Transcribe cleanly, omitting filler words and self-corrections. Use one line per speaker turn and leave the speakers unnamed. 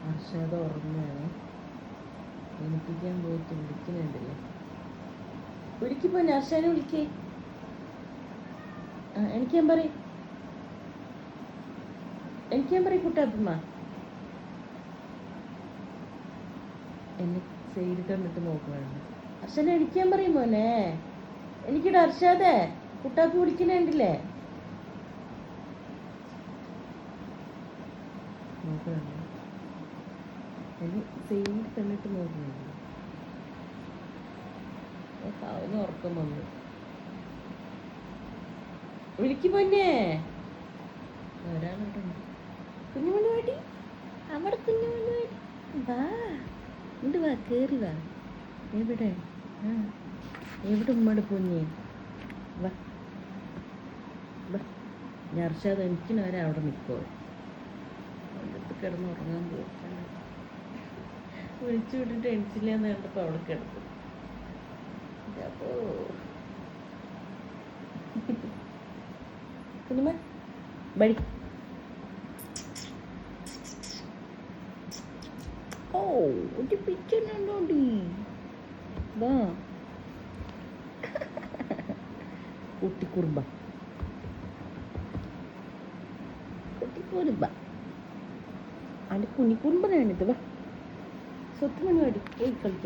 അർഷാദ ഉറങ്ങുകയാണ്. എണിപ്പിക്കാൻ പോയിട്ട് വിളിക്കുന്നുണ്ടല്ലേ. വിളിക്കിപ്പോ അർഷാനെ വിളിക്കേ. എനിക്കാൻ പറയും കുട്ടാപ്പമ്മ. എന്നെ സൈഡ് കണ്ടിട്ട് നോക്കുന്നുണ്ട്. അർഷനെ എണിക്കാൻ പറയും മോനെ. എനിക്കിടെ അർഷാദേ കുട്ടാപ്പി വിളിക്കുന്നുണ്ടല്ലേ. നോക്കുന്നുണ്ട്. എന്നെ സൈഡ് കണ്ടിട്ട് നോക്കുന്നുണ്ട്. അവന് ഉറക്കം വന്നു. വിളിക്ക് പൊന്നെ. ഒരാളവിടെ ഉണ്ട്. കുഞ്ഞുമണി വാടി. അവിടെ കുഞ്ഞുമണി വാടി. വാ ഇണ്ട് വാ, കേറി വാ. എവിടെ എവിടെ ഉമ്മയുടെ പൊന്നെ. വാ വാ. ഞാൻ അർഷാദ് എനിക്കിന് വരെ അവിടെ നിൽക്കുമോ. അടുത്ത് കിടന്ന് ഉറങ്ങാൻ പോകും. വിളിച്ചു വിട്ടിട്ട് എണിച്ചില്ല എന്ന് കണ്ടപ്പോൾ അവിടെ കിടക്കും. അപ്പോ കുഞ്ഞുമ്മ ബടി. ഓ ഒരു പിച്ചുണ്ടോണ്ടി. വാ കുട്ടിക്കുറുമ്പ അടി കുഞ്ഞിക്കുറുമ്പനാണിത്. വാ സ്വത്ത് മണി വാടി പോയി കളിക്കാം.